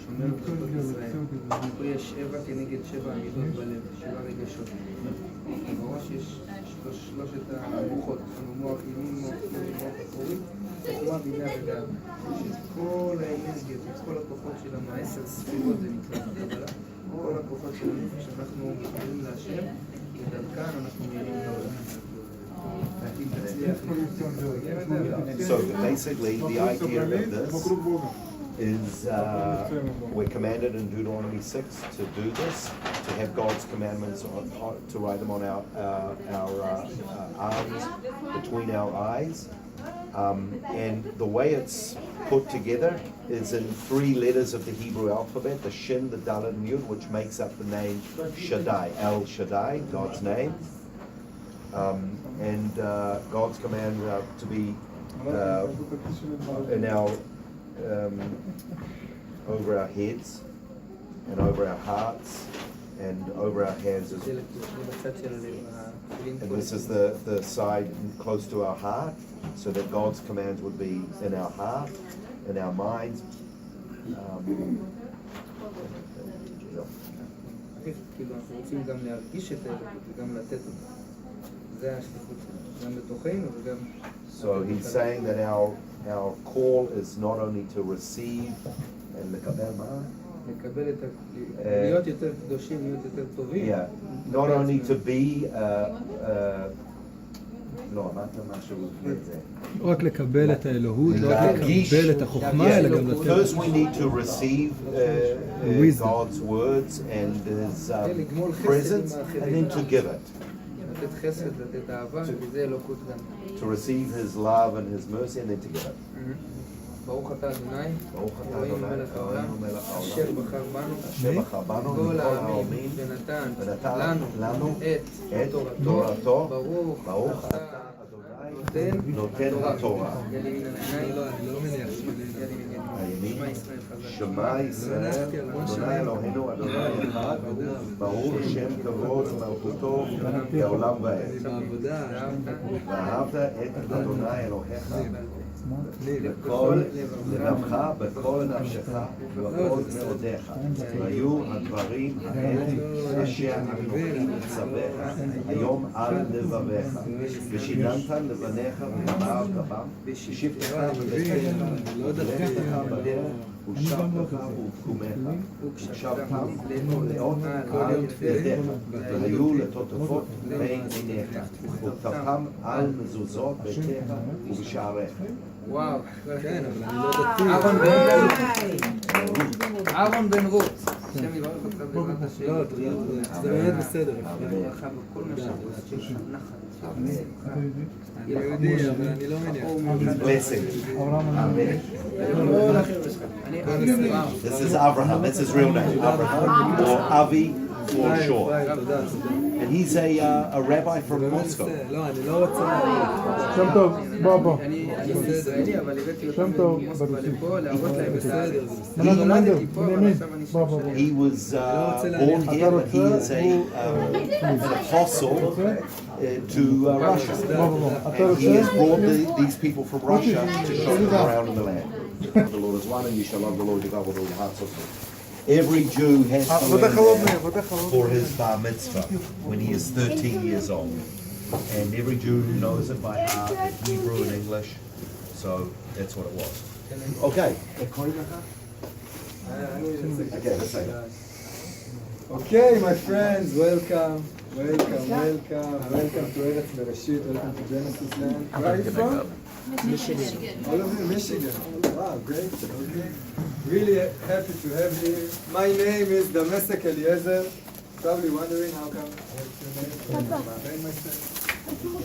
שומר בתולדות ישראל. פה יש 7 כנגד 7 עמידות בלב, 7 רגשות. בראש יש שלושת המוחות, מוח ימין, מוח אחורי, חוכמה, בינה ודעת. יש את כל האנרגיות, את כל הכוחות שלנו, 10 ספירות זה נקרא בקבלה, כל הכוחות שלנו שאנחנו מתחילים להשם, ודרכן אנחנו נראים לעולם. So basically, the idea of this is we're commanded in Deuteronomy 6 to do this, to have God's commandments, to write them on our arms, between our eyes. And the way it's put together is in 3 letters of the Hebrew alphabet, the Shin, the Dalet, and Yud, which makes up the name Shaddai, El Shaddai, God's name. And God's command to be in our over our heads and over our hearts and over our hands. And this is the side close to our heart, so that God's commands would be in our heart, in our minds. אנחנו רוצים גם להרגיש את האלוקות וגם לתת אותה. זה השליחות שלנו, גם בתוכנו וגם... So he's saying that our call is not only to receive and לקבל מה? לקבל את להיות יותר קדושים, להיות יותר טובים. Yeah, not only to be לא, אמרת משהו לפני זה. רק לקבל את האלוהות, לא רק לקבל את החוכמה, אלא גם לתת. First we need to receive God's words and His presence, and then to give it. לתת חסד, לתת אהבה, וזה אלוקות גם. To receive His love and His mercy, and then to give it. ברוך אתה אדוני, ברוך אתה אדוני, מלך העולם, אשר בחר בנו, כל העמים, ונתן לנו את תורתו, ברוך אתה אדוני, נותן התורה. אני לא מניח הימין, שמע ישראל, אדוני אלוהינו, אדוני אחד, ברוך שם כבוד ומלכותו לעולם ועד. ואהבת את אדוני אלוהיך בכל לבבך, בכל נפשך ובכל מאודיך. והיו הדברים האלה אשר אנוכי מצווך היום על לבביך, ושיננת לבניך ואמרת בם, ושבתך בביתך ולכתך בדרך, ושבתך ובקומך, ושבתם לאות על ידיך, והיו לטוטפות בין עיניך, וכתבתם על מזוזות ביתך ובשעריך. וואו, כן, אבל אני לא דתי. אהרון בן רות. השם יברך אותך בעזרת השם. לא, זה באמת בסדר. ברכה בכל מה שאתה עושה, נחת, שמחה. יהודי, אבל אני לא מניח. This is Abraham, that's his real name, Abraham, or Avi for short. And he's a rabbi from Moscow. לא, אני לא רוצה... שם טוב, בוא. אני ישראלי, אבל הבאתי אותו שם טוב, ממוסקבה לפה, להראות להם את הארץ. מנהל נולדתי פה, אבל עכשיו אני בוא. He was born here, but he is an apostle to Russia. And he has brought these people from Russia to show them around in the land. The Lord is one, and you shall love the Lord your God with all your heart, soul, and mind. Every Jew has to learn that for his bar mitzvah when he is 13 years old. And every Jew knows it by heart in Hebrew and English. So that's what it was. Okay. Okay, let's say that. Okay, my friends, welcome to Eretz Bereshit, welcome to Genesis land. Where are you from? Michigan. All of you, Michigan. Wow, great. Okay. Really happy to have you here. My name is Damesek Eliezer. Probably wondering how come I have two names.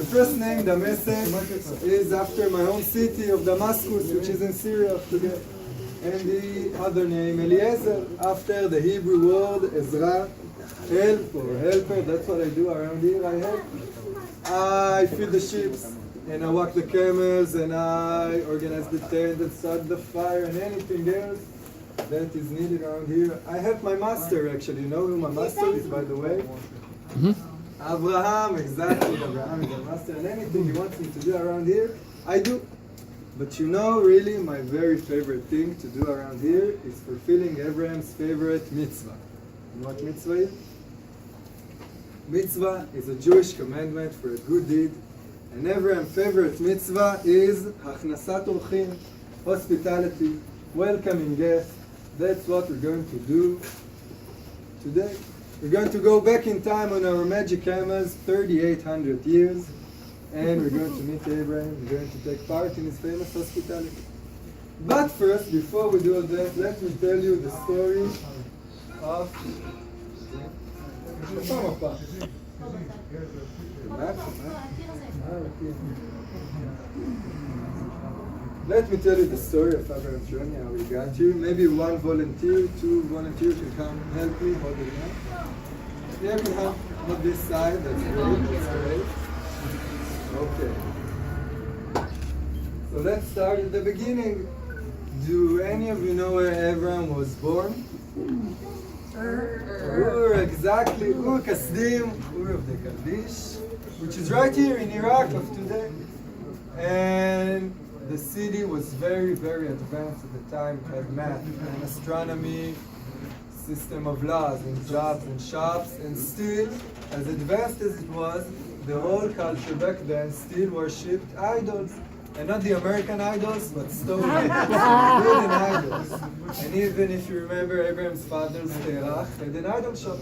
The first name, Damesek, is after my home city of Damascus, which is in Syria today. And the other name, Eliezer, after the Hebrew word Ezra, help or helper. That's what I do around here. I feed the sheep. and I walk the camels, and I organize the tent and start the fire and anything else that is needed around here. I help my master actually. You know who my master is, by the way? Abraham, exactly. Abraham is my master, and anything he wants me to do around here, I do. But you know, really, my very favorite thing to do around here is fulfilling Abraham's favorite mitzvah. You know what mitzvah is? Mitzvah is a Jewish commandment for a good deed. And Abraham's favorite mitzvah is Hachnasat Orchim, hospitality, welcoming guests. That's what we're going to do today. We're going to go back in time on our magic camels, 3,800 years. And we're going to meet Abraham. We're going to take part in his famous hospitality. But first, before we do all that, let me tell you the story of Let me tell you the story of Abraham's journey, how we got here. Maybe one volunteer, two volunteers can come help me hold it up. Yeah, can help on this side. That's great. That's great. Okay. So let's start at the beginning. Do any of you know where Abraham was born? Ur, exactly. Ur Kasdim, Ur of the Kaldish, which is right here in Iraq of today. And the city was very, very advanced at the time. It had math and astronomy, system of laws and jobs and shops, and still, as advanced as it was, the whole culture back then still worshipped idols. And not the American idols, but stone wooden idols. And even if you remember Abraham's father's Terach, had an idol shop.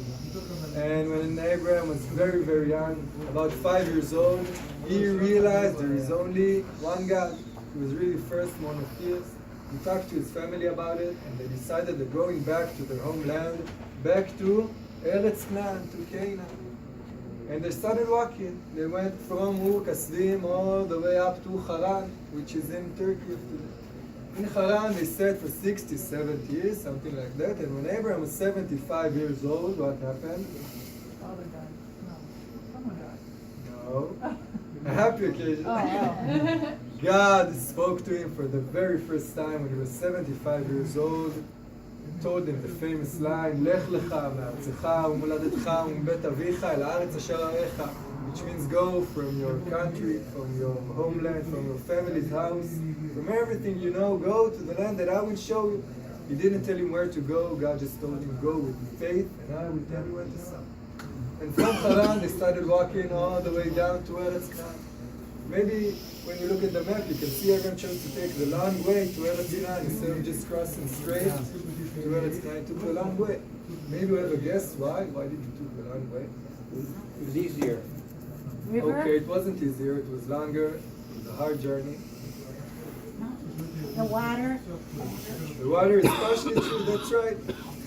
And when Abraham was very, very young, about 5 years old, he realized there is only one God. He was really first monotheist. He talked to his family about it, and they decided they're going back to their homeland, back to Eretz Canaan, to Canaan. And they started walking. They went from Ur Kasdim all the way up to Haran, which is in Turkey today. In Haran, they stayed for 60, 70 years, something like that. And when Abraham was 75 years old, what happened? Father died. No. Someone died. No. A happy occasion. God spoke to him for the very first time when he was 75 years old. Told him the famous line, Lech lecha me'artzecha u'moladetcha u'mbet avicha el haaretz asher arecha, which means go from your country, from your homeland, from your family's house, from everything you know, go to the land that I will show you. He didn't tell him where to go, God just told him, go with faith, and I will tell you where to stop. And from Haran, they started walking all the way down to Eretz Canaan. Maybe when you look at the map, you can see everyone chose to take the long way to Eretz Canaan instead of just crossing straight to Eretz Canaan. It took a long way. Maybe we have a guess why? Why did it take a long way? It was easier. River? Okay, it wasn't easier. It was longer. It was a hard journey. The water? The water is partially true. That's right.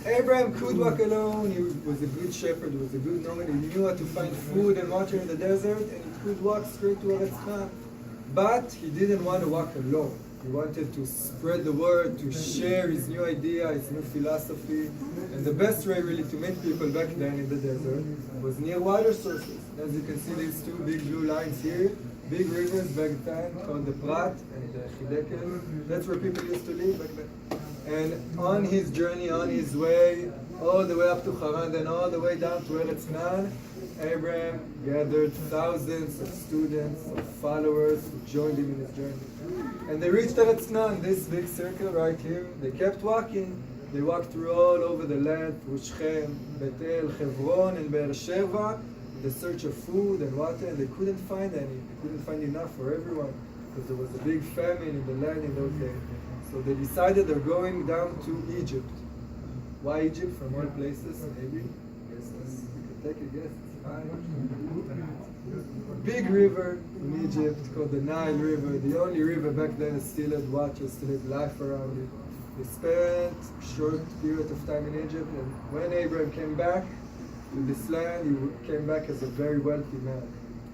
Abraham could walk alone. He was a good shepherd. He was a good nomad. He knew how to find food and water in the desert, and he could walk straight to Eretz Canaan. But he didn't want to walk alone. He wanted to spread the word, to share his new idea, his new philosophy. And the best way really to meet people back then in the desert was near water sources. As you can see, these two big blue lines here, big rivers back then called the Prat and the Hidekel. That's where people used to live back then. And on his journey, on his way, all the way up to Haran, then all the way down to Eretz Canaan, Abraham gathered thousands of students, of followers who joined him in his journey. And they reached Eretz Canaan, this big circle right here. They kept walking. They walked through all over the land, through Shechem, Bethel, Hebron, and Beersheba, in the search of food and water, and they couldn't find any. They couldn't find enough for everyone, because there was a big famine in the land in those days. So they decided they're going down to Egypt. Why Egypt? From all places, maybe. Guesses. You can take a guess. Big river in Egypt called the Nile River, the only river back then that still had water, still had life around it. They spent a short period of time in Egypt, and when Abraham came back to this land, he came back as a very wealthy man.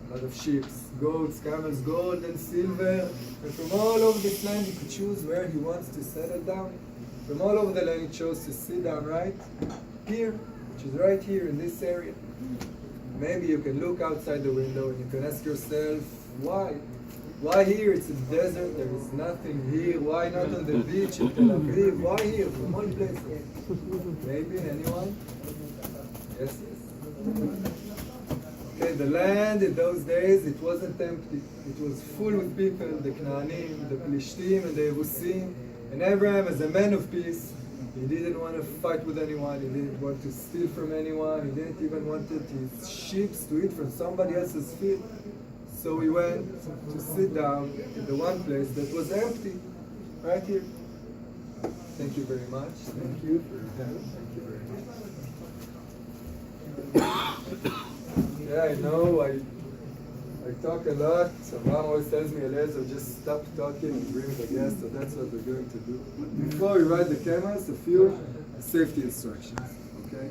A lot of sheep, goats, camels, gold and silver, and from all over this land he could choose where he wants to settle down. From all over the land he chose to sit down right here, which is right here in this area. Maybe you can look outside the window and you can ask yourself, why? Why here? It's a desert. There is nothing here. Why not on the beach in Tel Aviv? Why here? From all places. Maybe anyone? Yes, yes. Okay, the land in those days, it wasn't empty. It was full with people, the Knaanim, the Plishtim, and the Yebusim. And Abraham, as a man of peace, he didn't want to fight with anyone. He didn't want to steal from anyone. He didn't even want his sheep to eat from somebody else's field. So he went to sit down in the one place that was empty, right here. Thank you very much. Thank you for your help. Thank you very much. Yeah, I know. I talk a lot. So Mom always tells me, Eliezer, just stop talking and bring the guests. So that's what we're going to do. Before we ride the camels, a few safety instructions. Okay.